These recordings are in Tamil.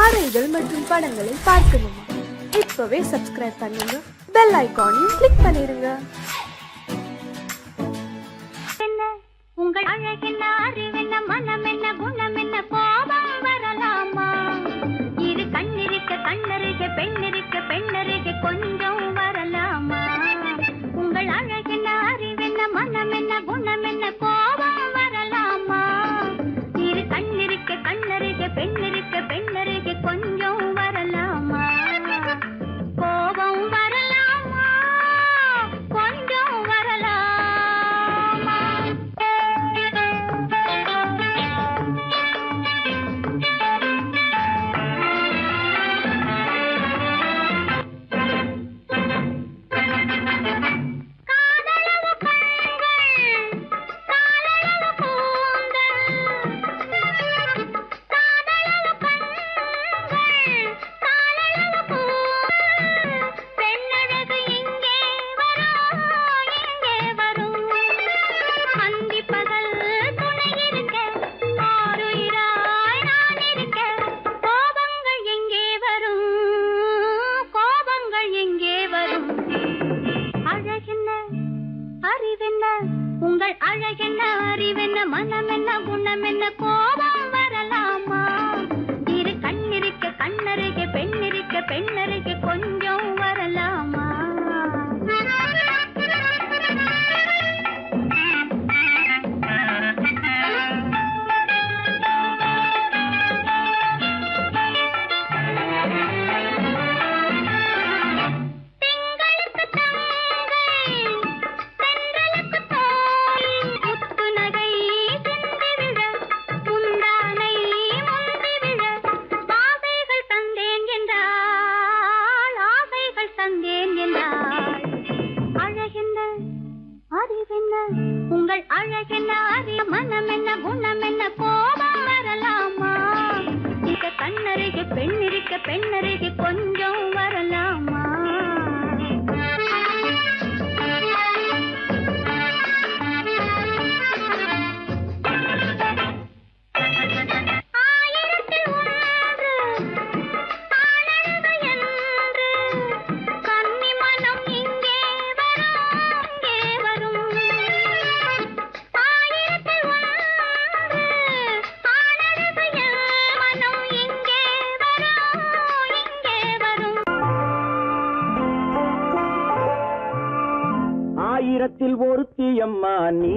கதைகள் மற்றும் படங்களை பார்க்கணுமா? இப்பவே சப்ஸ்கிரைப் பண்ணுங்க, பெல் ஐகானையும் கிளிக் பண்ணிருங்க. உங்கள் அழகென்ன, அறிவென்ன, மனம் என்ன, குணம் என்ன, கோபம் வரலாமா? இரு கண்ணிருக்க கண்ணருக, பெண்ணிருக்க பெண்ணருக, கொஞ்சம் வரலாமா? உங்கள் அழகென்ன, அறிவென்ன, மனம் என்ன, குணம் என்ன, கோபம் வரலாமா? இரு கண்ணிருக்க கண்ணருக, பெண்ணிருக்க பெண்ணருக, கொஞ்சம் வரலாமா? கோபம் வரலாமா? கொஞ்சம் வரலாமா? காதலவு கண்கள், காலளவு கூந்தல், காதலவு கண்கள், காலளவு கூந்தல், பெண்ணழகு இங்கே வரும், இங்கே வரும். அந்தி பகல் துணை இருக்க, ஆருயிராய் நான் இருக்க, கோபங்கள் எங்கே வரும், கோபங்கள் எங்கே வரும்? அழகென்ன, அறிவென்ன, உங்கள் அழகென்ன, அறிவென்ன, மனம் என்ன, குணம் என்ன, கோபம் வரலாமா? இரு கண்ணிருக்க கண்ணருக, பெண்ணிருக்க பெண்ணருக, கொஞ்சம் வரலாமா? திங்களுக்கு தங்கை, தென்றலுக்கு தோழி, முத்து நகை சிந்தி விழ, முந்தானை முந்தி விழ, ஆசைகள் தந்தேன் என்றாள், ஆசைகள் தந்தேன் என்றாள். அழகென்ன, அறிவென்ன, உங்கள் அழகென்ன, அறி மனம் என்ன, குணம் என்ன, கோபம் வரலாமா? இங்க கண்ணருக பெண்ணிருக்க பெண்ணருக, கொஞ்சம் வரலாமா? ஆயிரத்தில் ஒன்று ஆனழகு என்று, கன்னி மனம் இங்கே வரும், இங்கே வரும். ஆயிரத்தில் ஒன்று ஆனழகு என் மனம் இங்கே வரும், இங்கே வரும். ஆயிரத்தில் ஒருத்தியம்மா நீ,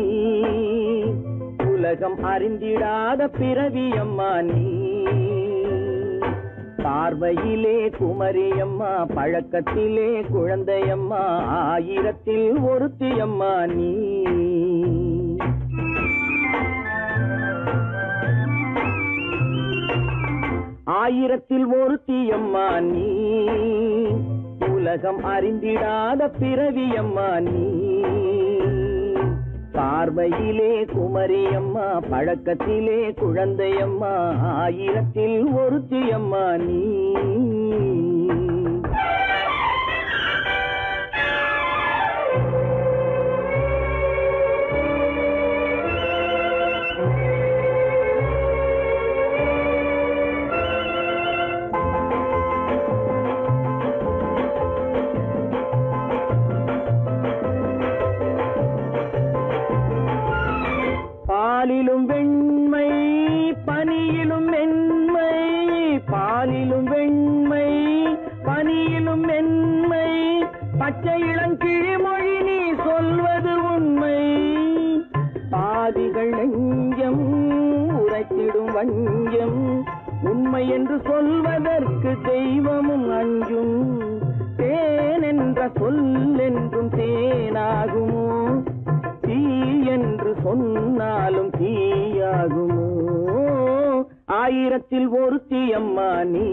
உலகம் அறிந்திடாத பிறவியம்மா நீ. பார்வையிலே குமரியம்மா, பழக்கத்திலே குழந்தையம்மா, ஆயிரத்தில் ஒருத்தியம்மா நீ. ஆயிரத்தில் ஒருத்தியம்மா நீ, உலகம் அறிந்திடாத பிறவியம்மா நீ. பார்வையிலே குமரியம்மா, பழக்கத்திலே குழந்தையம்மா, ஆயிரத்தில் ஒருத்தியம்மா நீ. பாலிலும் வெண்மை, பனியிலும் மென்மை, பாலிலும் வெண்மை, பனியிலும் மென்மை, பச்சை இளங்கிழிமொழி நீ சொல்வது உண்மை. பாதிகள் நெஞ்சம் உரைத்திடும் வஞ்சம், உண்மை என்று சொல்வதற்கு தெய்வமும் அஞ்சும். தேன் என்ற சொல் என்றும் தேனாகுமோ, தீ என்று சொன்னாலும் தீயாகுமோ? ஆயிரத்தில் ஒருத்தியம்மா நீ,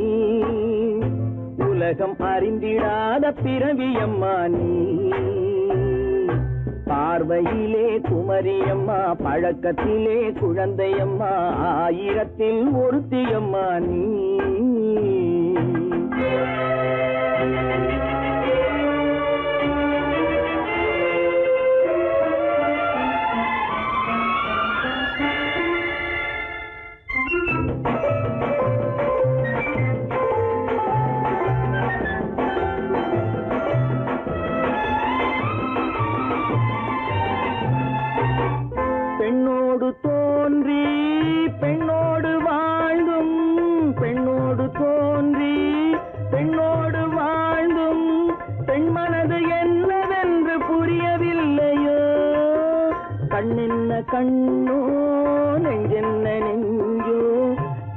உலகம் அறிந்திடாத பிறவியம்மா நீ. பார்வையிலே குமரியம்மா, பழக்கத்திலே குழந்தையம்மா, ஆயிரத்தில் ஒருத்தியம்மா நீ. கண்ணோ நெஞ்சென்ன நெஞ்சோ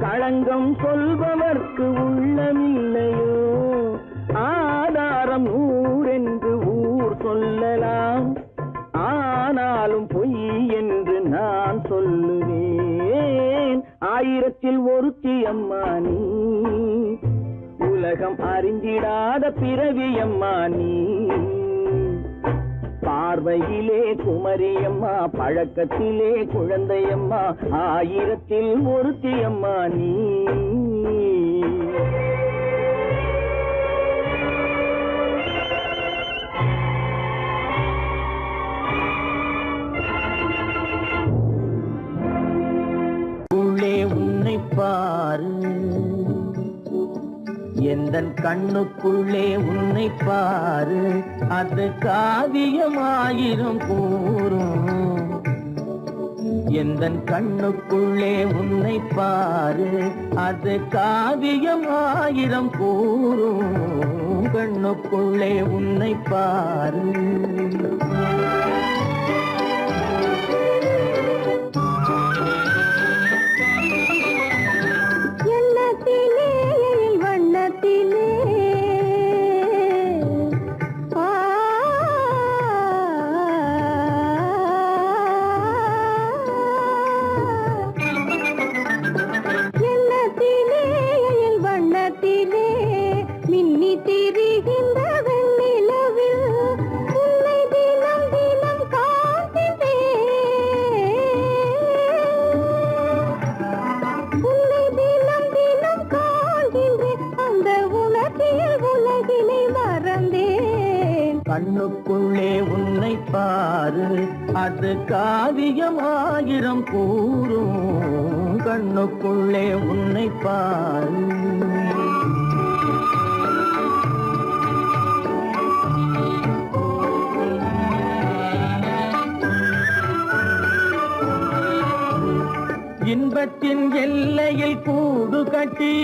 களங்கம் சொல்பவர்க்கு உள்ளமில்லையோ ஆதாரம் ஊரென்று ஊர் சொல்லலாம் ஆனாலும் பொய் என்று நான் சொல்லுவேன் ஆயிரத்தில் ஒருத்தி அம்மா நீ உலகம் அறிந்திடாத பிறவி அம்மா நீ பார்வையிலே குமரியம்மா பழக்கத்திலே குழந்தையம்மா ஆயிரத்தில் ஒருத்தி அம்மா நீ உள்ளே உன்னை பாரு எந்தன் கண்ணுக்குள்ளே உன்னை பாரு அது காவியமாயிரம் கூறும் எந்தன் கண்ணுக்குள்ளே உன்னை பாரு அது காவியமாயிரம் கூறும் கண்ணுக்குள்ளே உன்னை பாரு கண்ணுக்குள்ளே உன்னை பாரு அது காவியமாயிரம் கூறும் கண்ணுக்குள்ளே உன்னை பாரு இன்பத்தின் எல்லையில் கூடு கட்டி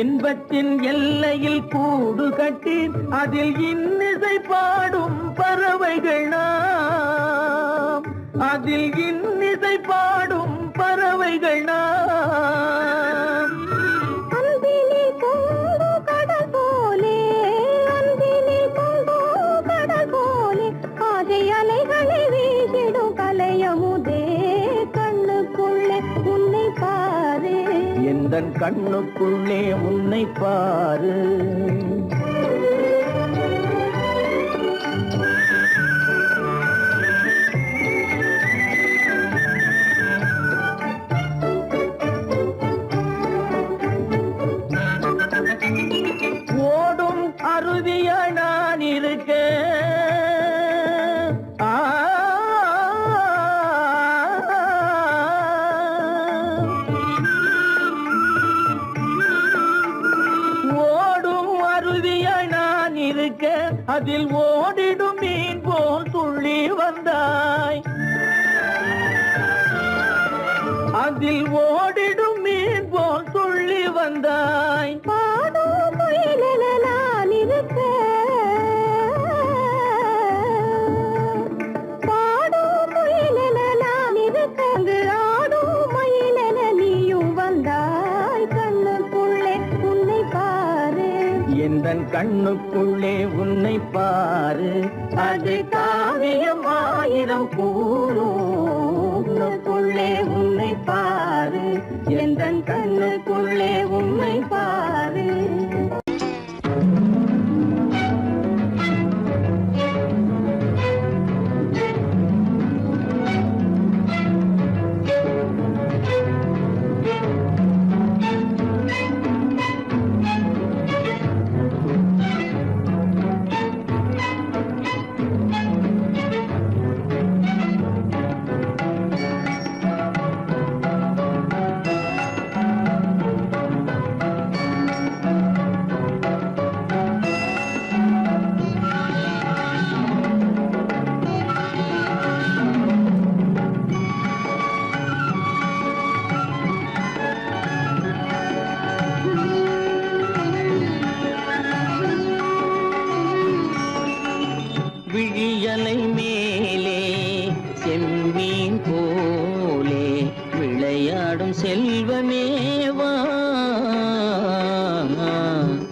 இன்பத்தின் எல்லையில் கூடு கட்டி அதில் இன்னிசை பாடும் பறவைகள் நாம் அதில் இன்னிசை பாடும் பறவைகள் நாம் அன்பிலே பொங்கு கடல் போலே அன்பிலே பொங்கு கடல் போலே ஆசை அலைகளை வீசிடும் கலையமுதே கண்ணுக்குள்ளே உன்னை பாரு எந்தன் கண்ணுக்குள்ளே உன்னை பாரு ஓடும் அருவியா நான் இருக்க அதில் ஓடிடும் மீன் போல் துள்ளி வந்தாய் அதில் ஓடிடும் மீன் போல் துள்ளி வந்தாய் பாடும் முயலென நான் இருக்க பாடும் முயலென நான் இருக்க அங்கு ஆடும் மயிலென நீயும் வந்தாய் கண்ணுக்குள்ளே உன்னை பாரு எந்தன் கண்ணுக்குள்ளே உன்னை பாரு அது காவியம் ஆயிரம் கூறுக்குள்ளே உன்னை பாரு எந்தன் கண்ணுக்குள்ளே உன்னை பாரு விளையாடும் செல்வமேவா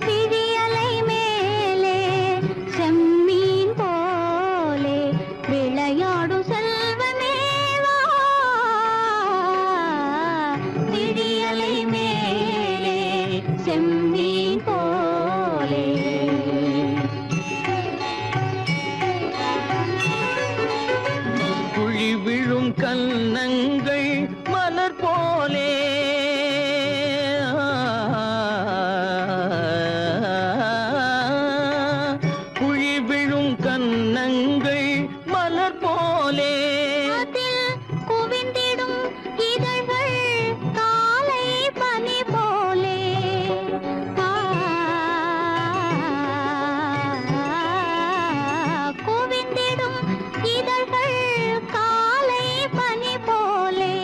விழியலை மேலே செம்மீன் போலே விளையாடும் செல்வமேவா விழியலை மேலே செம்மீன் போலே குழி விழும் கன்னங்கள் மலர் போலே குழி விழும் கன்னங்கள் மலர் போலே அதில் குவிந்திடும் இதழ்கள் காலை பனி போலே குவிந்திடும் இதழ்கள் காலை பனி போலே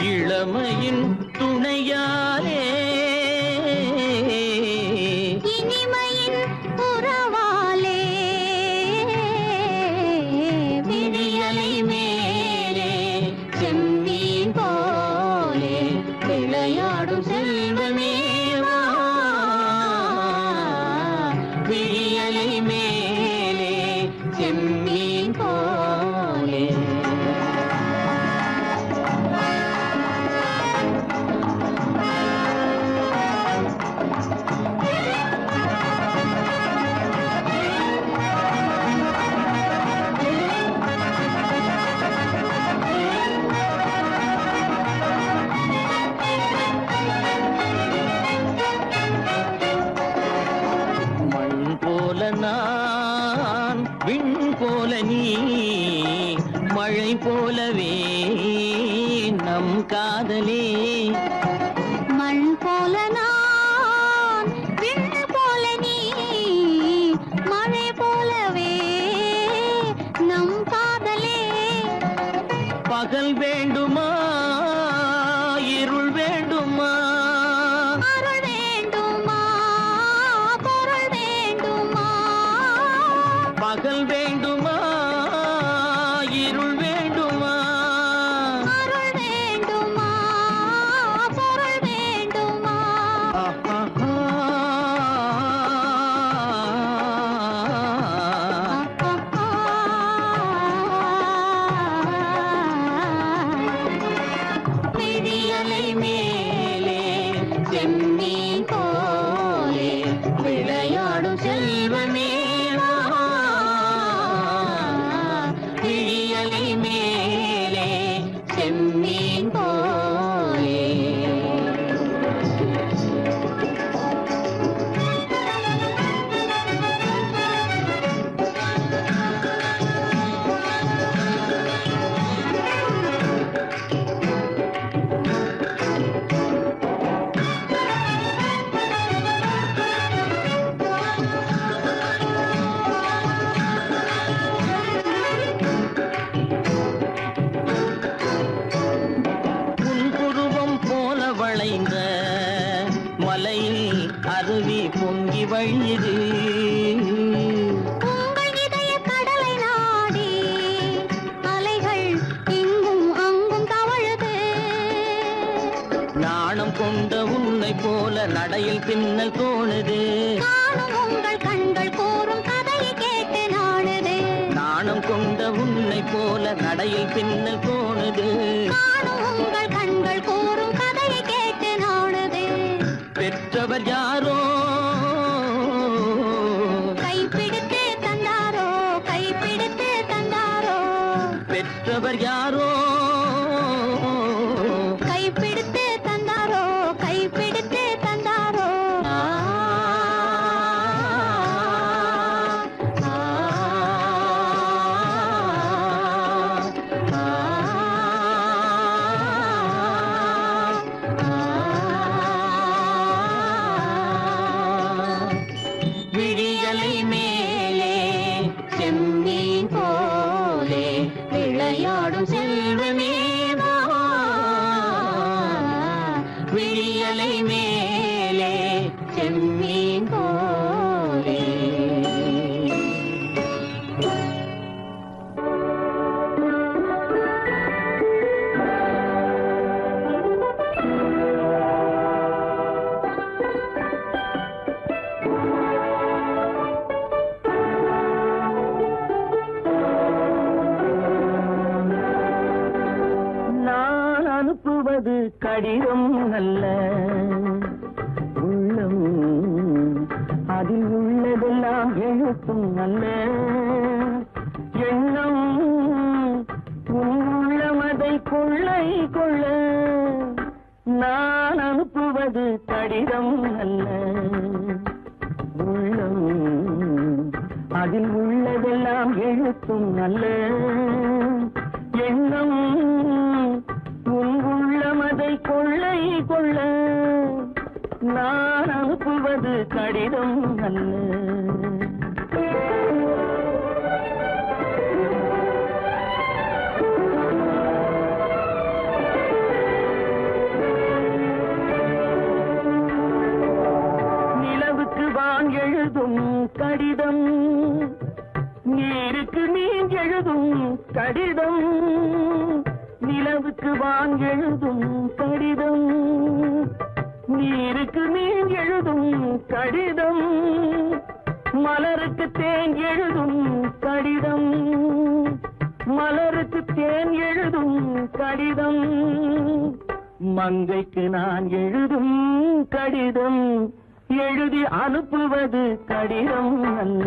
இளமையின் துணையாலே இனிமையின் உறவாலே விழியலை மேலே செம்மீன் போலே விளையாடும் செல்வமேவா விழியலை மேலே செம்மீன் போலே மண் போல நான் விண் போல நீ மழை போலவே நம் காதலே மண் போல நான் விண் போல நீ மழை போலவே நம் காதலே பகல் வேண்டுமா இருள் வேண்டுமா அருள் வேண்டுமா பொருள் வேண்டுமா பகல் வேண்டுமா இருள் வேண்டுமா அருள் வேண்டுமா பொருள் வேண்டுமா விழியலை மேலே செம்மீன் போலே விளையாடும் செல்வமேவா விழியலை மேலே செம்மீன் போலே புன்புருவம் போல வளைந்த மலையில் அருவி பொங்கி வழியுது உங்கள் இதய கடலை நாடி அலைகள் இங்கும் அங்கும் தவழுது நாணம் கொண்ட உன்னை போல நடையில் பின்னல் தோணுது காணும் உங்கள் கண்கள் கூறும் கதையை கேட்டு நாடுது நாணம் கொண்ட உன்னை போல நடையில் பின்னல் தோணுது காணும் உங்கள் கண்கள் கூறும் கதையை கேட்டு நாடுது பெற்றவர் யாரோ கைப்பிடித்து தந்தாரோ கைப்பிடித்து தந்தாரோ பெற்றவர் யாரோ கைப்பிடித்து தந்தாரோ கைப்பிடித்து தந்தாரோ விழியலை மேலே செம்மீன் போலே விளையாடும் செல்வமேவா விழியலை மேலே செம்மீன் போலே அனுப்புவது கடிதம் அல்ல. உள்ளம் அதில் உள்ளதெல்லாம் எழுத்தும் அல்ல. எண்ணம் உள்ளமதை கொள்ளை கொள்ள. நான் அனுப்புவது கடிதம் அல்ல. உள்ளம் அதில் உள்ளதெல்லாம் எழுத்தும் அல்ல. எண்ணம் உள்ளமதை கொள்ளை கொள்ள. நான் அனுப்புவது கடிதம் அல்ல. எழுதும் கடிதம், நீருக்கு நீர் எழுதும் கடிதம். நிலவுக்கு வான் எழுதும் கடிதம், நீருக்கு நீர் எழுதும் கடிதம். மலருக்கு தேன் எழுதும் கடிதம், மலருக்கு தேன் எழுதும் கடிதம். மங்கைக்கு நான் எழுதும் கடிதம், எழுதி அனுப்புவது கடிதம் அல்ல.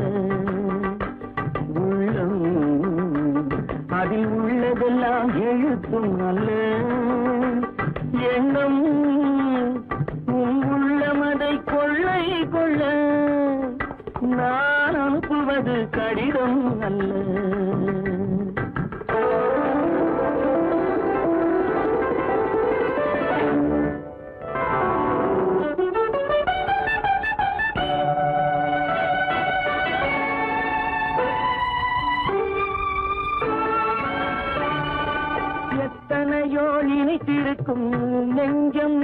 உள்ளம் அதில் உள்ளதெல்லாம் எழுத்தும் அல்ல. எண்ணம் உள்ளமதை கொள்ளை கொள்ள. நான் அனுப்புவது கடிதம் அல்ல. எத்தனையோ நினைத்திருக்கும் நெஞ்சம்,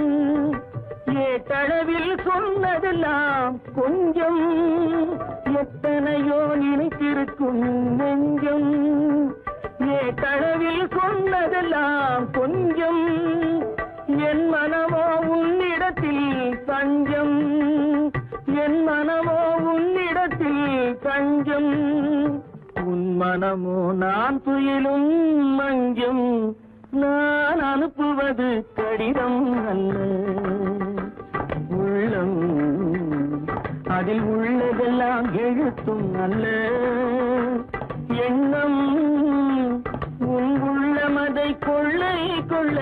ஏட்டளவில் சொன்னதெல்லாம் கொஞ்சம். எத்தனையோ நினைத்திருக்கும் நெஞ்சம், ஏட்டளவில் சொன்னதெல்லாம் கொஞ்சம். என் மனமோ உன்னிடத்தில் தஞ்சம், என் மனமோ உன்னிடத்தில் தஞ்சம். உன் மனமோ நான் துயிலும் மஞ்சம். நான் அனுப்புவது கடிதம் அல்ல. உள்ளம் அதில் உள்ளதெல்லாம் எழுத்தும் அல்ல. எண்ணம் உள்ளமதை கொள்ளை கொள்ள.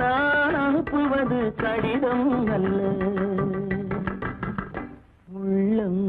நான் அனுப்புவது கடிதம் அல்ல. உள்ளம்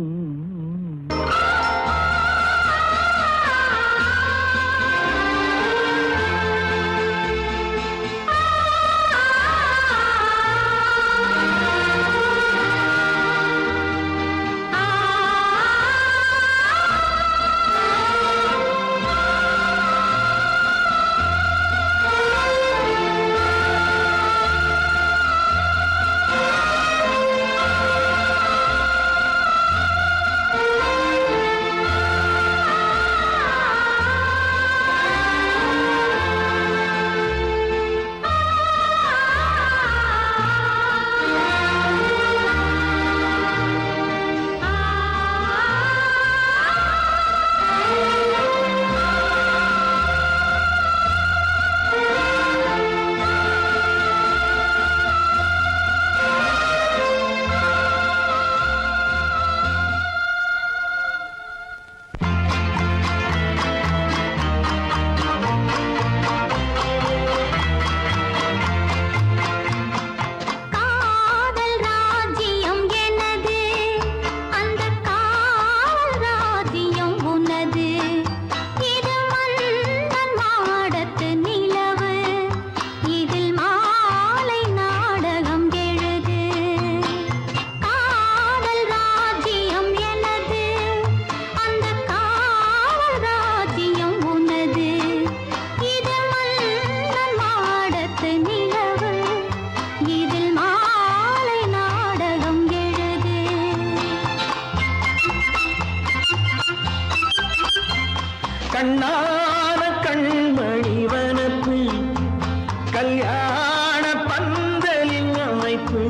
கண்ணான கண்மணி வனப்பு, கல்யாண பந்தலின் அமைப்பு,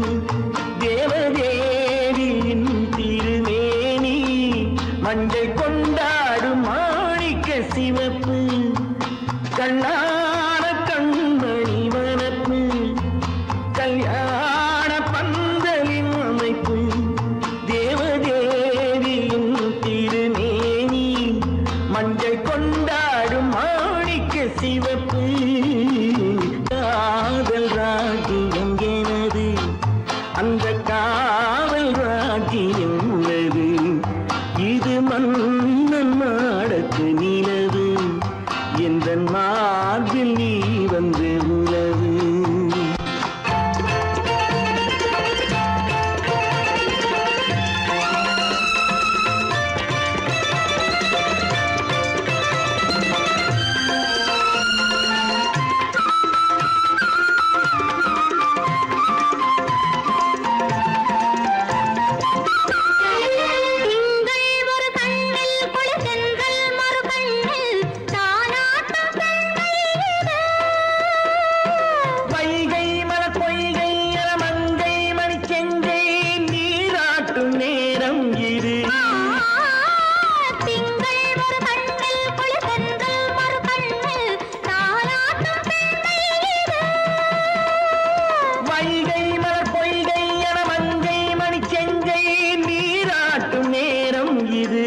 தேவதேவியின் திருமேனி, மஞ்சள் கொண்டாடும் மாணிக்க சிவப்பு. கண்ணான கண்மணி வனப்பு, நேரம் இது.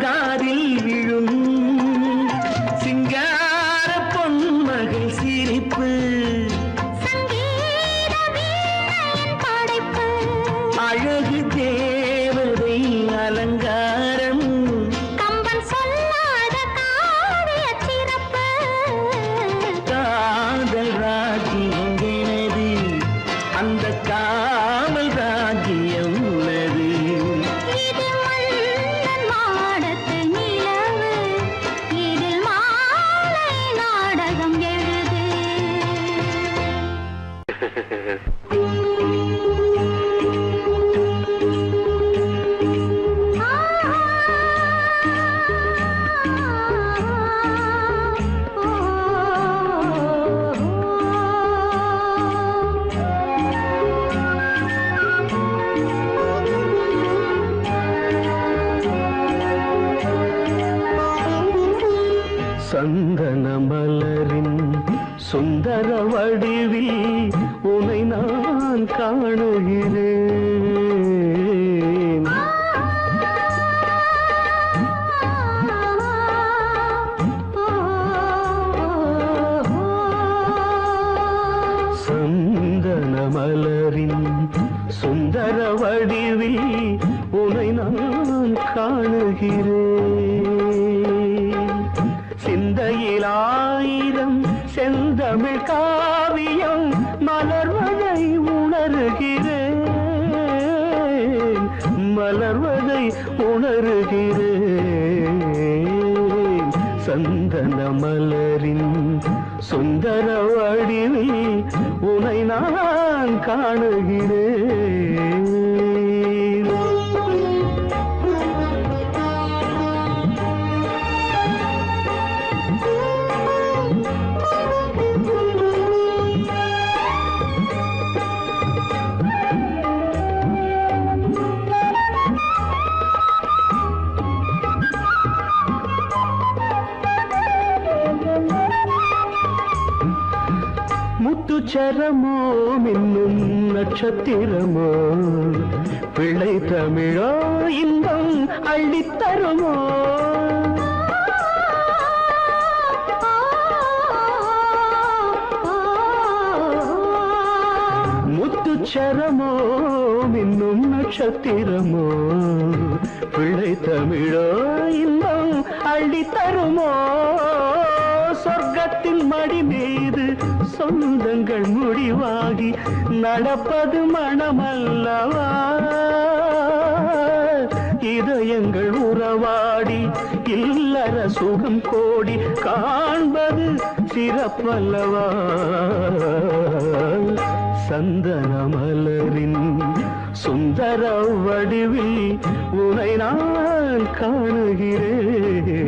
காதில் விழும் சிங்கார பொன்மகள் சிரிப்பு, அழகு தேவதை அலங்காரம், கம்பன் சொல்லாத காவிய சிறப்பு, காதல் ராஜ்யம் எனது, அந்த காவல் ராஜ்யம் உள்ளது. இது மன்னன் மாடத்து நிலவு, இதில் மாலை நாடகம் எழுது. சந்தன மலரின் சுந்தர வடிவில் உனை நான் காணுகிறேன். சந்தன மலரின் சுந்தர வடிவில் உனை நான் காணுகிறேன். சிந்தையில் ஆயிரம் செந்தமிழ் காவியம் மலர்வதை உணர்கிறேன், மலர்வதை உணர்கிறேன். சந்தன மலரின் சுந்தர வடிவில் உனை நான் காணுகிறேன். முத்துச்சரமோ மின்னும் நட்சத்திரமோ, பிள்ளை தமிழோ இன்பம் அள்ளித்தருமோ. முத்துச்சரமோ மின்னும் நட்சத்திரமோ, பிள்ளை தமிழோ இன்பம் அள்ளித்தருமோ. சொர்க்கத்தின் மடி மீது சொந்தங்கள் முடிவாகி நடப்பது மனமல்லவா. இதயங்கள் உறவாடி இல்லற சுகம் கோடி காண்பது சிறப்பல்லவா. சந்தன மலரின் சுந்தர வடிவில் உனை நான் காணுகிறேன்.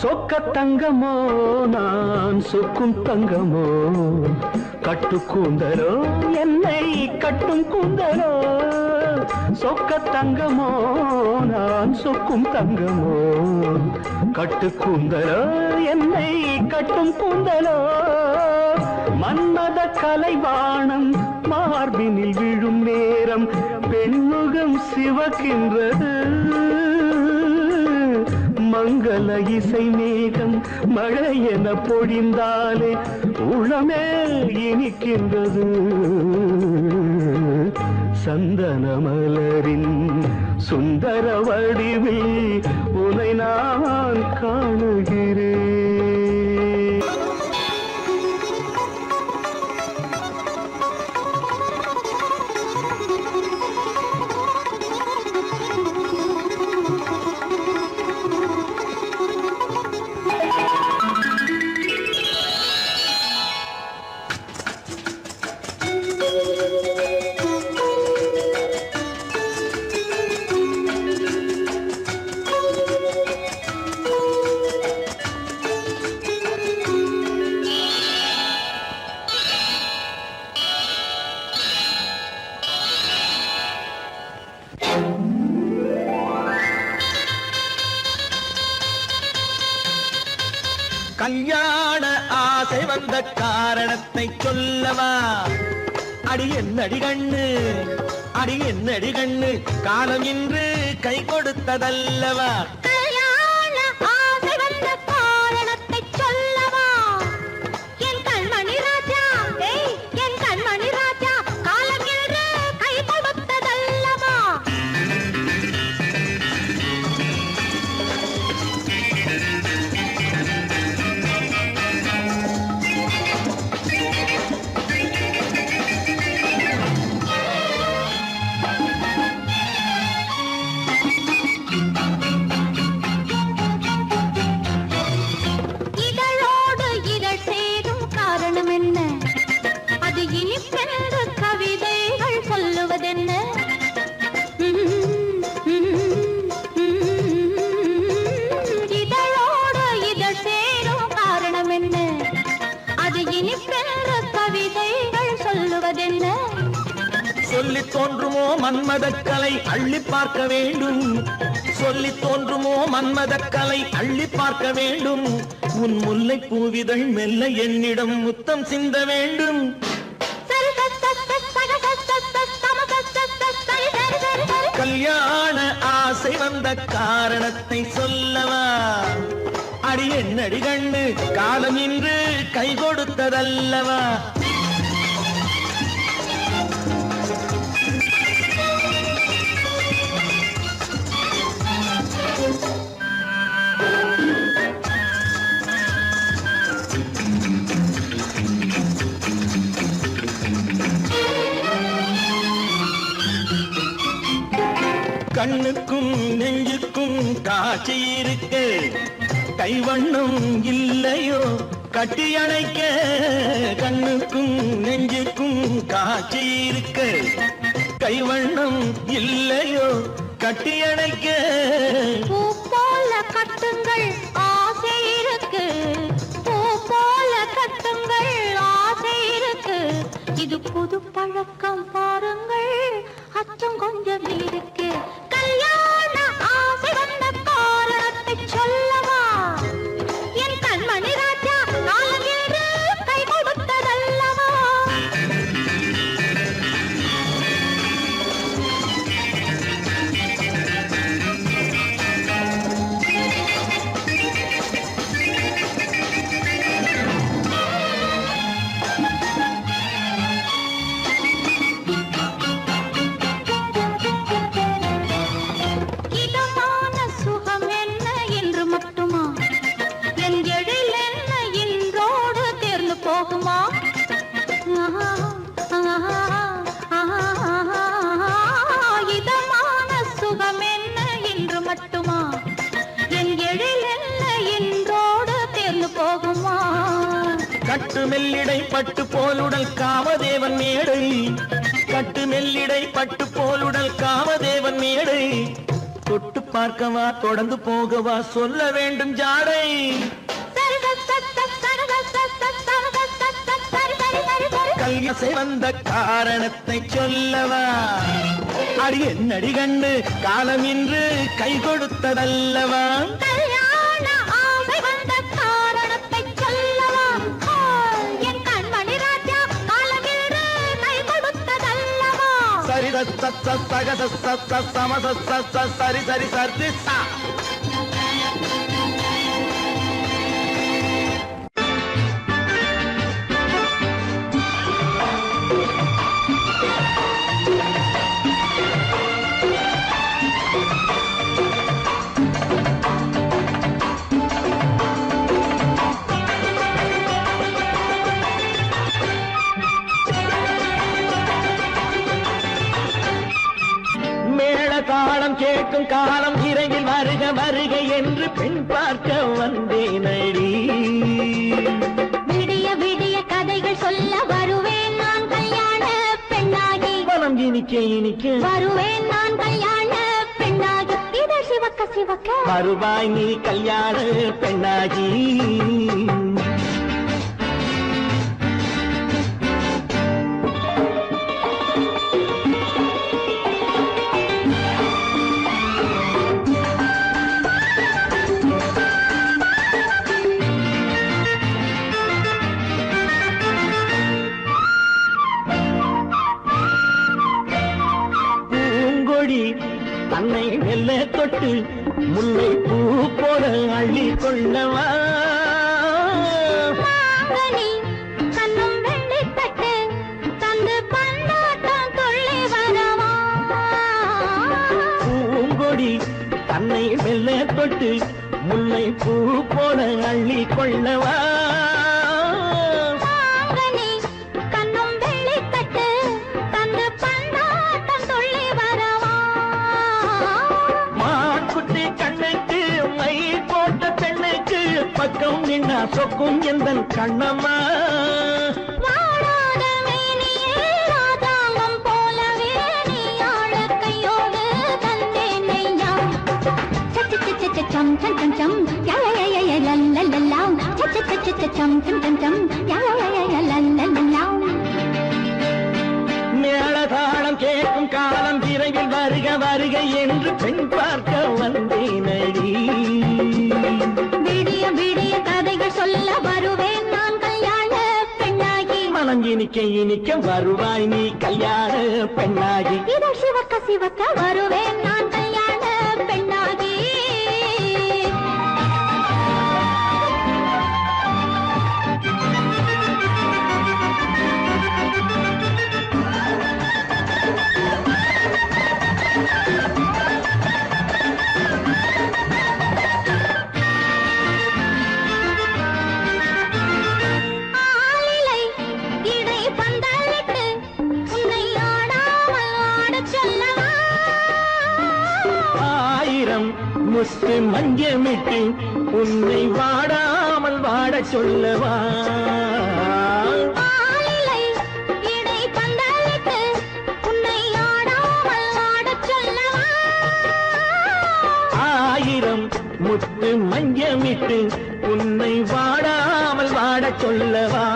சொக்க தங்கமோ நான் சொக்கும் தங்கமோ கட்டு கூந்தலோ என்னை கட்டும் கூந்தலோ சொக்க தங்கமோ நான் சொக்கும் தங்கமோ கட்டு கூந்தலோ என்னை கட்டும் கூந்தலோ மன்மத கலைவாணம் மார்பினில் விழும் நேரம் பெண்முகம் சிவக்கின்றது மங்கள இசை மேகம் மழை என பொழிந்தாலே உளமே இனிக்கின்றது சந்தன மலரின் சுந்தர வடிவில் உனை நான் காணுகிறேன். கல்யாண ஆசை வந்த காரணத்தை சொல்லவா? அடி என்னடி கண்ணு, அடி என்னடி கண்ணு, காலம் இன்று கை கொடுத்ததல்லவா? கல்யாண ஆசை வந்த காரணத்தை சொல்லவா? என் கண்மணி ராஜா, என் கண்மணி ராஜா, காலம் இன்று கை கொடுத்ததல்லவா? சொல்லி தோன்றுமோ மன்மதக்கலை அள்ளி பார்க்க வேண்டும், சொல்லி தோன்றுமோ மன்மதக்கலை அள்ளி பார்க்க வேண்டும். உன் முல்லை பூவிதழ் மெல்ல என்னிடம் முத்தம் சிந்த வேண்டும். கல்யாண ஆசை வந்த காரணத்தை சொல்லவா? அடி என்னடி கண்ணு, காலம் இன்று கை கொடுத்ததல்லவா? கண்ணுக்கும் நெஞ்சுக்கும் காட்சி இருக்கு, கைவண்ணம் இல்லையோ கட்டி அணைக்க? கண்ணுக்கும் நெஞ்சுக்கும் காட்சி இருக்கு, கைவண்ணம் இல்லையோ கட்டி அணைக்க? பூ போல கட்டுங்கள் ஆசை இருக்கு, பூ போல கட்டுங்கள் ஆசை இருக்கு. இது புது பழக்கம் பாருங்கள், அச்சம் கொஞ்சம் இருக்கு. கல்யாண ஆசை வந்த காரணத்தை சொல்லவா? என் கண்மணி ராஜா, காலம் என்று கை கொடுத்ததல்லவா? இதமான சுகம் என்ன என்று மட்டுமா? என் எழில் என்ன என்றோடு தேர்ந்து போகுமா? கட்டு மெல்லிடை பட்டு போலுடல் காமதேவன் மேடை, கட்டு மெல்லிடை பட்டு போலுடல் காமதேவன் மேடை, தொட்டு பார்க்கவா தொடர்ந்து போகவா சொல்ல வேண்டும் ஜாடை கல்யாசை வந்த காரணத்தை சொல்லவா அடி என்னடி கண்டு காலம் இன்று கை கொடுத்ததல்லவா சரி சரி சரி சரி தாளம் கேட்கும் காலம் விரைவில் வருக வருக என்று பெண் பார்க்க வந்தேனடி விடிய விடிய கதைகள் சொல்ல வருவேன் நான் கல்யாண பெண்ணாகி மனம் இனிக்க இனிக்க வருவேன் நான் கல்யாண பெண்ணாகி இதை சிவக்க சிவக்க வருவாய் நீ கல்யாண பெண்ணாகி தன்னை வெல்ல தொட்டு முல்லை பூ போல அள்ளி கொள்ளவா கண்ணும் வெள்ளி தட்டு தந்து பந்தாட்டம் தொள்ளி வரவா பூங்கொடி தன்னை வெல்ல தொட்டு முல்லை பூ போல அள்ளி கொள்ளவா பக்கம் நின்னா சொக்கும் எந்தன் கண்ணம்மா வாடாத மேனியே ராதாங்கம் போலவே நீ ஆள கையோடு தந்தேன் நெய்யா சச்ச சச்ச சம் சம் சம் சம் யா யா யா யா லல்லல்லா சச்ச சச்ச சம் சம் சம் சம் யா யா யா யா லல்லல்லா மேளதாளம் கேட்கும் காலம் விரைவில் வருக வருக என்று பெண் பார்க்க வந்தேனடி விடிய விடிய கதைகள் சொல்ல வருவேன் நான் கல்யாண பெண்ணாகி மனம் இனிக்க இனிக்க வருவாய் நீ கல்யாண பெண்ணாகி இதை சிவக்க சிவக்க வருவேன் நான் கல்யாண பெண்ணாகி முத்து மஞ்சமிட்டு உன்னை வாடாமல் வாட சொல்லவா இடை பந்தலிட்டு உன்னை ஆடாமல் வாடச் சொல்லவா ஆயிரம் முத்து மஞ்சமிட்டு உன்னை வாடாமல் வாட சொல்லவா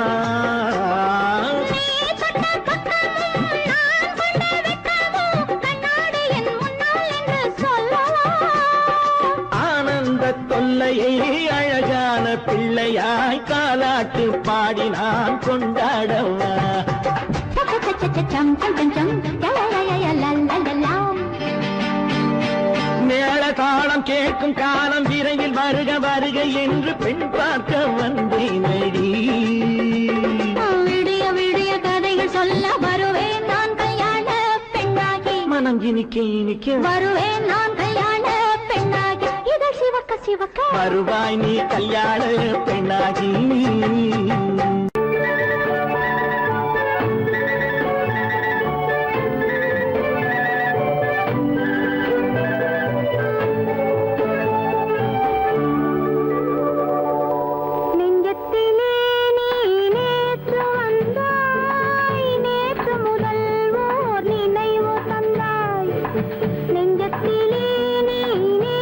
தொல்லையை அழகான பிள்ளையாய் காலாட்டு பாடி நான் கொண்டாடவா மேள தாளம் கேட்கும் காலம் விரைவில் வருக வருக என்று பெண் பார்க்க வந்தேனடி விடிய விடிய கதைகள் சொல்ல வருவேன் நான் கல்யாண பெண்ணாகி மனம் இனிக்க இனிக்க வருவேன் நான் கல்யாண பெண்ணாகி இதை சிவக்க சிவக்க வருவாய் நீ கல்யாண பெண்ணாகி நெஞ்சத்திலே நீ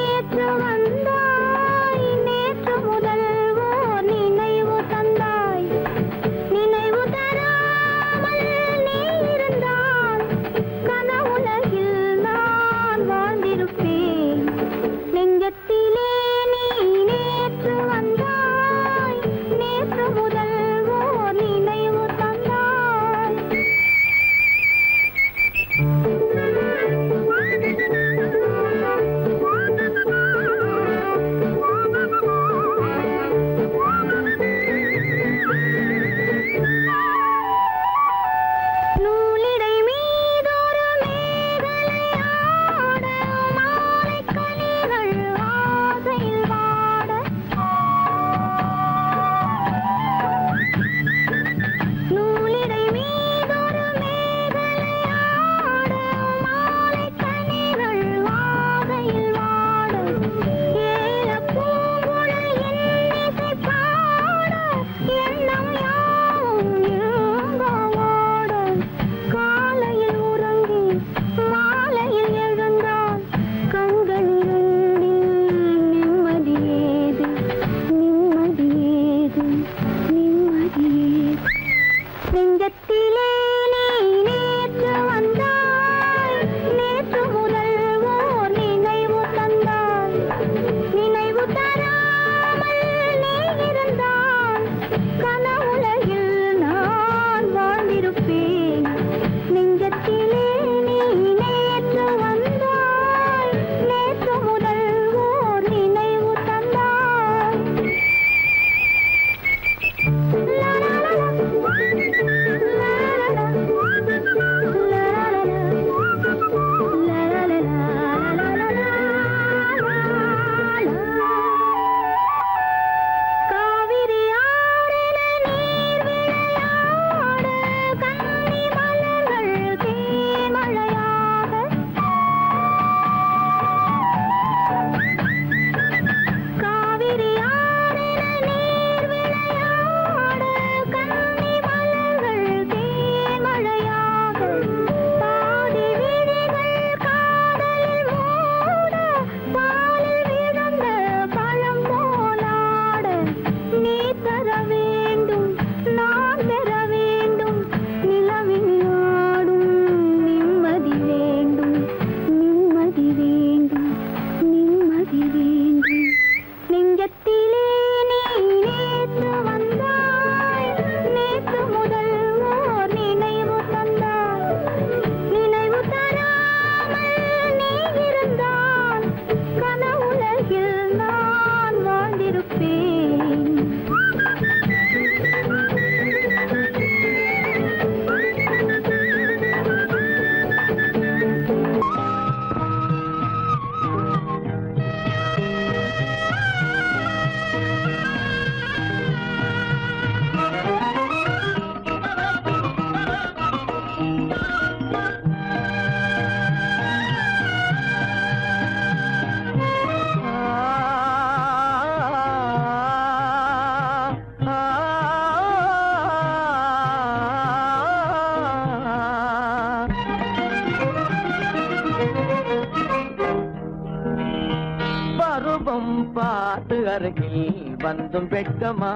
பருவம் பார்த்து அருகில் வந்தும் வெட்கமா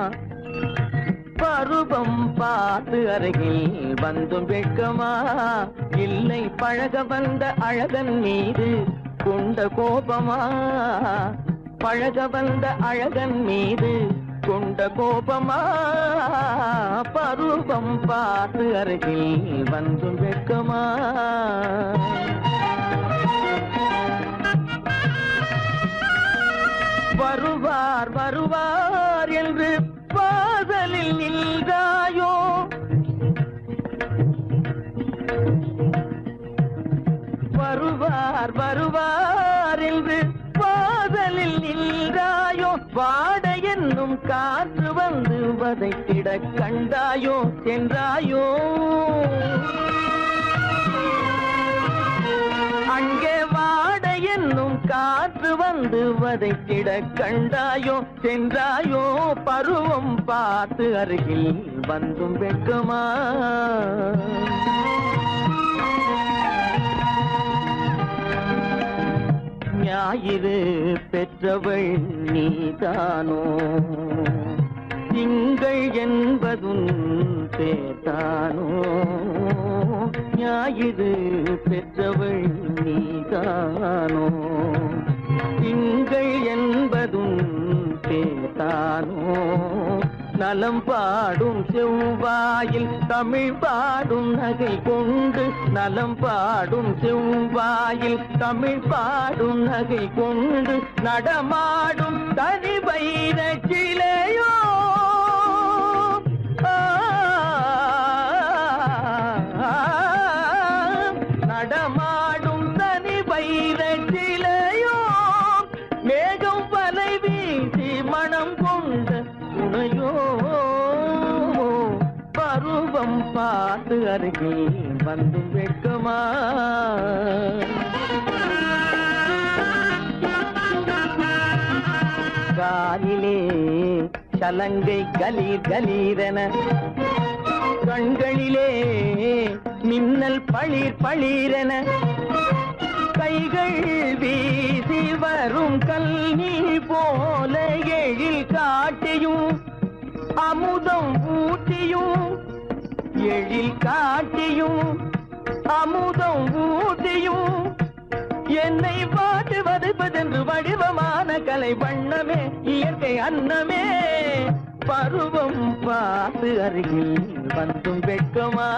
பருவம் பார்த்து அருகில் வந்தும் வெட்கமா இல்லை பழக வந்த அழகன் மீது கொண்ட கோபமா பழக வந்த அழகன் மீது கொண்ட கோபமா பருவம் பார்த்து அருகில் வந்தும் வெட்கமா வருவார் வருவார் என்று வாசலில் நின்றாயோ வருவார் வருவார் என்று வாசலில் நின்றாயோ வாட என்னும் காற்று வந்து வதைத்திட கண்டாயோ சென்றாயோ அங்கே வாட என்னும் காற்று வந்து வதைத்திட கண்டாயோ சென்றாயோ பருவம் பார்த்து அருகில் வந்தும் வெட்கமா ஞாயிறு பெற்றவள் நீதானோ திங்கள் என்பதும் பேத்தானோ ஞாயிறு பெற்றவள் நீதானோ திங்கள் என்பதும் பேத்தானோ நலம் பாடும் செவ்வாயில் தமிழ் பாடும் நகை கொண்டு நலம் பாடும் செவ்வாயில் தமிழ் பாடும் நகை கொண்டு நடமாடும் தனி வைர சிலையோ நடமாடும் தனி வைர சிலையோ மேகம் வலை வீசி மனம் கொண்ட துணையோ பருவம் பார்த்து அருகில் வந்து வெட்கமா காலிலே சலங்கை கலீர் கலீரென கண்களிலே மின்னல் பளிர் பளிரென கைகள் வீசி வரும் கல்நீர் போல எழில் காட்டியும் அமுதம் ஊட்டியும் எழில் காட்டியும் அமுதம் ஊட்டியும் என்னை பாட்டு வதைப்பதென்று வடிவமான கலை வண்ணமே இயற்கை அன்னமே பருவம் பார்த்து அருகில் வந்தும் வெட்கமா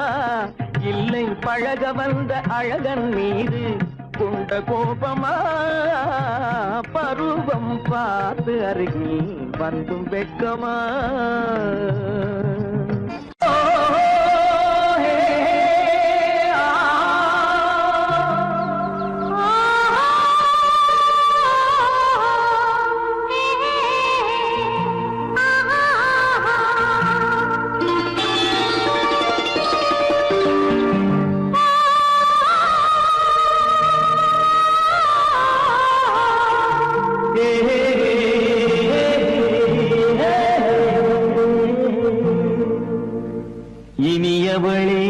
இல்லை பழக வந்த அழகன் மீது கொண்ட கோபமா பருவம் பார்த்து அருகில் வந்தும் வெட்கமா இனியவளே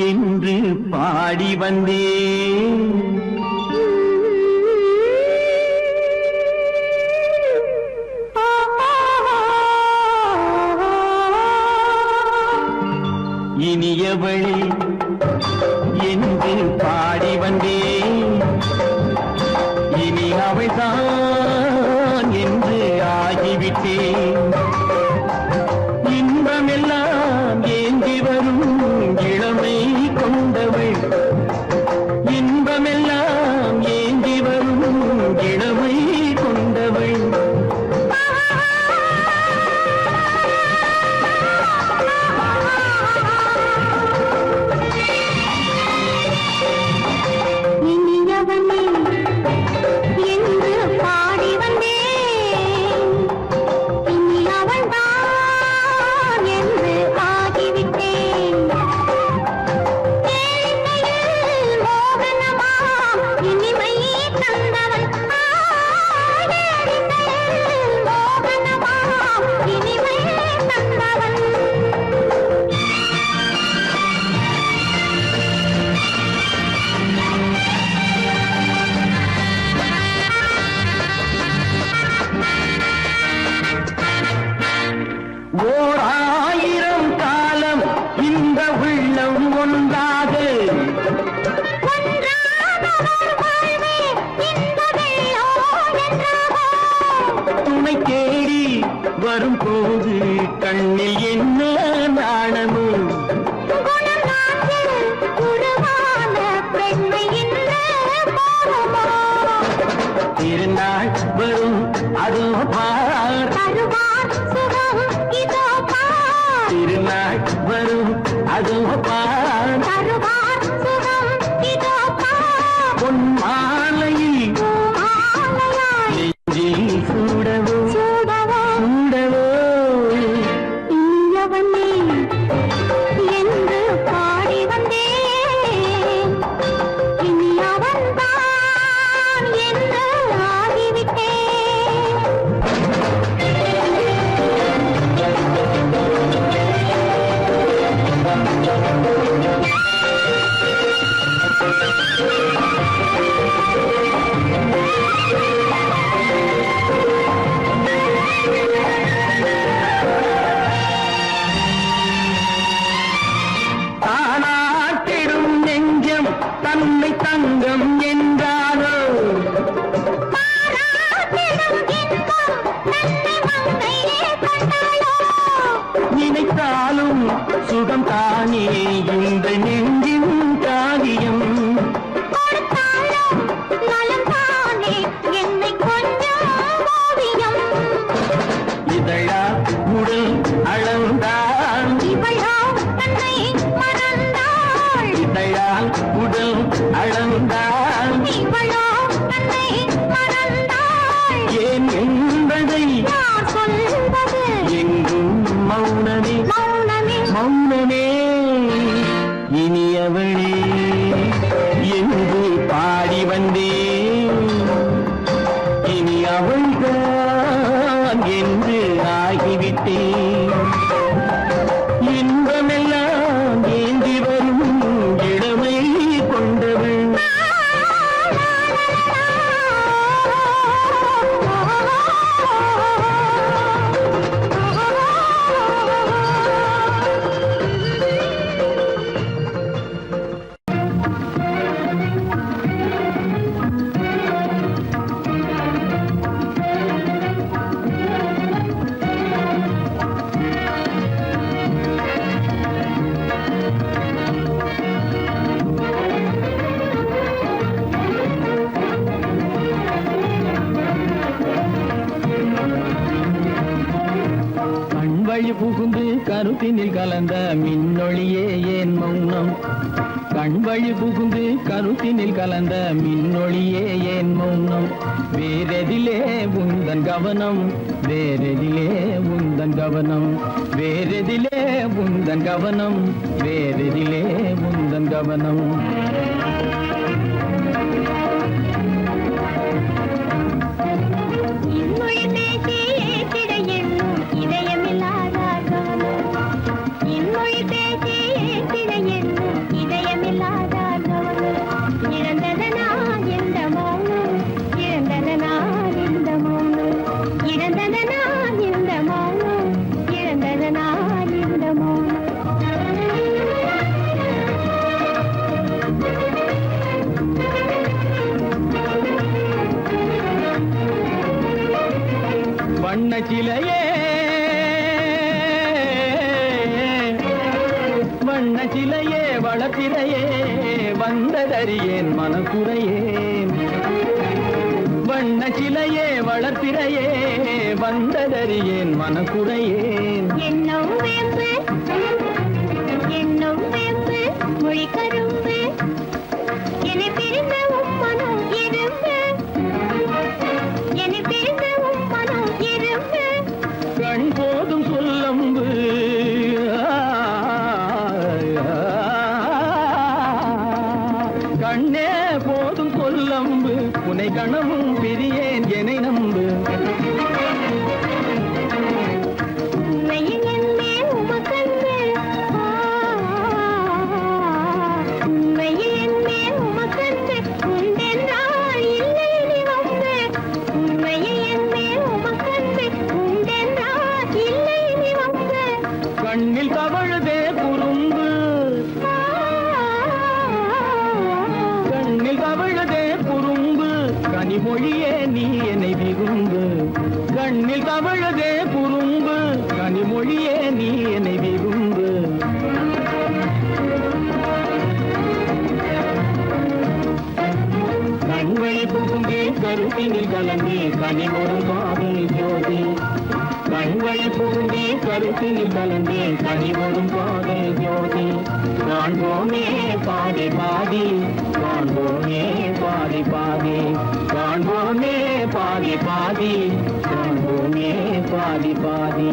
என்று பாடி வந்தேன் இனியவளே என்று பாடி வந்தேன் இனி அவள்தான் என்று ஆகிவிட்டேன் இன்பமெல்லாம் ஏந்தி வரும் இளமை கொண்டவள் இன்பமெல்லாம் ஏந்தி வரும் இளமை கொண்டவள் இனியவனே என்று பாடி வந்தேன் இனி வரும் போது கண்ணில் என்ன நாணமோ குணம் நாட்டில் உருவான பெண்மை இன்று பாவமோ திருநாள் வரும் அதோ பார் தருவார் சுகம் இதோ பார் திருநாள் வரும் அதோ பார் தருவார் சுகம் இதோ பார் பொன் மாலையில் மாலையாய் நெஞ்சில் சூடவோ சூடவோ சூடவோ இனியவனே என்று பாடி வந்தேன் இனி அவன்தான் என்று ஆகிவிட்டேன் தானாட்டிடும் நெஞ்சம் தன்னை தங்கம் என்றாலோ பாராட்டிடும் இன்பம் தன்னை மங்கையே கண்டாளோ நினைத்தாலும் சுகம் தானே இந்த நெஞ்சின் காரியம் கொடுத்தாலும் நலம் தானே என்னை கொஞ்சம் ஓவியம் இதழா உடல் அளந்தால் இவளோ தன்னை மறந்தாள் இதழால் உடல் அளந்தால் இவளோ தன்னை மறந்தாள் ஏன் என்பதை யார் சொல்வது எங்கும் மௌனமே மௌனமே மௌனமே இனியவளே என்று பாடி வந்தேன் இனி அவள்தான் என்று ஆகிவிட்டேன் இன்பமெல்லாம் ஏந்தி வரும் இளமை கொண்டவள் கண்வழி புகுந்து கருத்தினில் கலந்த மின்னொளியே ஏன் மௌனம் கண்வழி புகுந்து கருத்தினில் கலந்த மின்னொளியே ஏன் மௌனம் வேறெதிலே உந்தன் கவனம் வேறெதிலே உந்தன் கவனம் வேறெதிலே உந்தன் கவனம் வேறெதிலே உந்தன் கவனம் இன்மொழி பேசி ஏற்றிட எண்ணும் இதயமில்லாதார்களோ இன்மொழி பேசி ஏற்றிட எண்ணும் இதயமில்லாதார்களோ இழந்ததனா எந்த மௌனம் இழந்ததனா இந்த மௌனம் இழந்ததனா இந்த மௌனம் இழந்ததனா இந்த மௌனம் வண்ண சிலையே வண்ண சிலையே வளத்திரையே வந்ததறியேன் மனக்குறையேன் வண்ண சிலையே வளத்திரையே வந்ததறியேன் மனக்குறையேன் என்னும் வேம்பு என்னும் வேம்பு மொழி கரும்பு என்னை பிரிந்த உம்மனம் இரும்பு என்னை பிரிந்த உம்மனம் இரும்பு கண் போதும் சொல்லம்பு கண்ணே போதும் சொல்லம்பு உனை கணமும் பிரியேன் என்னை நம்பு உண்மையில் என்னே உமக்கன்று உண்மையில் என்னே உமக்கன்று உண்டென்றால் இல்லை நீ வம்பு உண்மையில் என்னே உமக்கன்று உண்டென்றால் இல்லை நீ வம்பு கண்ணில் தவழுதே குறும்பு கண்ணில் தவழுதே குறும்பு கனி கனிமொழியே நீ என்னை விரும்பு, கண்ணில் தமிழதே குறும்பு, கனிமொழியே நீ என்னை விரும்பு. கண்களை புகுந்தே கருத்தினில் கலந்தே கனிமொரு காதல் ஜோதி, கண்களை புகுந்தே கருத்தினில் கலந்தே கனிமொரும் காதல் ஜோதி. காண்போமே பாதி பாதி, காண்போமே பாதி பாதி, காண்போமே பாதி பாதி, காண்போமே பாதி பாதி.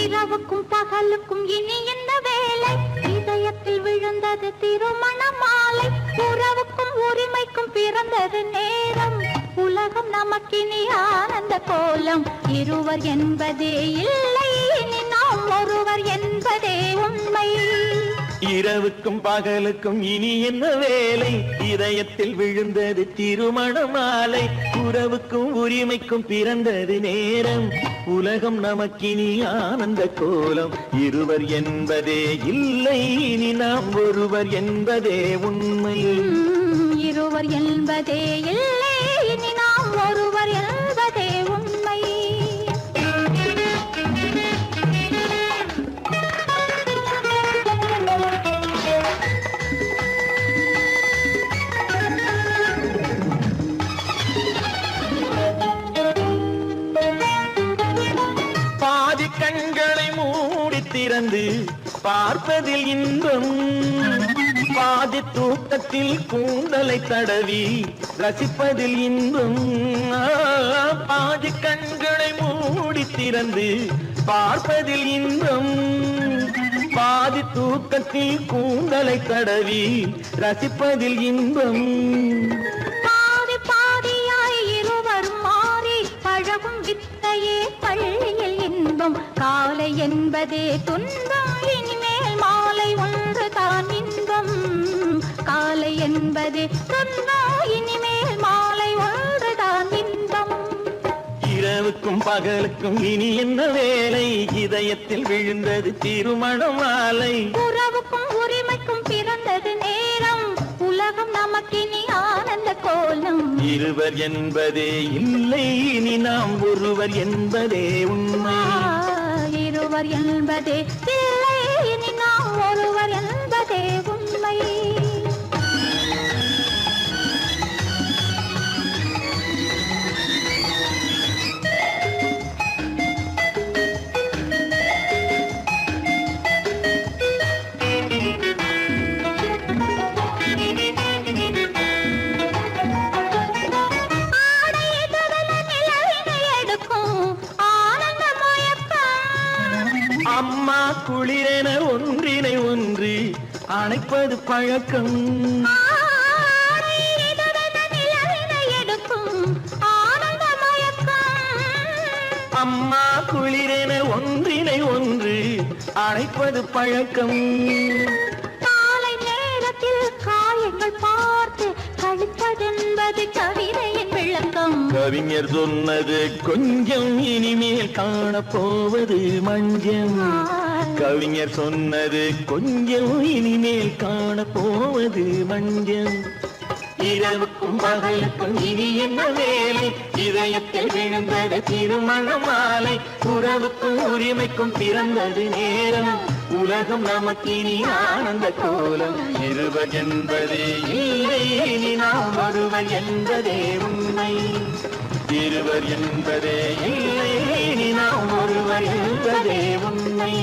இரவுக்கும் பகலுக்கும் இனி என்ன வேலை, இதயத்தில் விழுந்தது திருமண மாலை. உறவுக்கும் உரிமைக்கும் பிறந்தது நேரம், உலகம் நமக்கினி ஆனந்த கோலம். இருவர் என்பதே இல்லை, இனி நாம் ஒருவர் என்பதே உண்மை. இரவுக்கும் பகலுக்கும் இனி என்ன வேலை, இதயத்தில் விழுந்தது திருமண மாலை. உறவுக்கும் உரிமைக்கும் பிறந்தது நேரம், உலகம் நமக்கினி ஆனந்த கோலம். இருவர் என்பதே இல்லை, இனி நாம் ஒருவர் என்பதே உண்மை. இருவர் என்பதே இல்லை, இனி நாம் ஒருவர் என்பதே உண்மை. பாதி கண்களை மூடி திறந்து பார்ப்பதில் இன்பம், பாதி தூக்கத்தில் கூந்தலை தடவி ரசிப்பதில் இன்பம். பாதி கண்களை மூடி திறந்து பார்ப்பதில் இன்பம், பாதி தூக்கத்தில் கூந்தலை தடவி ரசிப்பதில் இன்பம். பாதி பாதியாய் இருவர் மாறி பழகும் வித்தையே பள்ளியில் இன்பம். காலை என்பதே துன்பம், இனிமேல் மாலை ஒன்று தான் இன்பம். காலை என்பதே துன்பம், இனிமேல் மாலை ஒன்று தான் இன்பம். இரவுக்கும் பகலுக்கும் இனி என்ன வேலை, இதயத்தில் விழுந்தது திருமண மாலை. உறவுக்கும் உரிமைக்கும் பிறந்தது நேரம், உலகம் நமக்கினி ஆனந்த கோலம். இருவர் என்பதே இல்லை, இனி நாம் ஒருவர் என்பதே உண்மை. இருவர் என்பதே இல்லை, இனி நாம் ஒருவர் என்பதே உண்மை. அம்மா குளிரென ஒன்றினை ஒன்று அணைப்பது பழக்கம், அம்மா குளிரென ஒன்றினை ஒன்று அணைப்பது பழக்கம். காலை நேரத்தில் காயங்கள் பார்த்து கழிப்பதென்பது கவிதையின் விளக்கம். கவிஞர் சொன்னது கொஞ்சம், இனிமேல் காணப்போவது மஞ்சம். கவிஞர் சொன்னது கொஞ்சம், இனிமேல் காணப்போவது மஞ்சம். இரவுக்கும் பகலுக்கும் இனி என்ன வேலை, இதயத்தில் விழுந்தது திருமண மாலை. உறவுக்கும் உரிமைக்கும் பிறந்தது நேரம், உலகம் நமக்கினி ஆனந்த கோலம். இருவர் என்பதே இல்லை, இனி நாம் ஒருவர் என்பதே உண்மை. இருவர் என்பதே இல்லை, இனி நாம் ஒருவர் என்பதே உண்மை.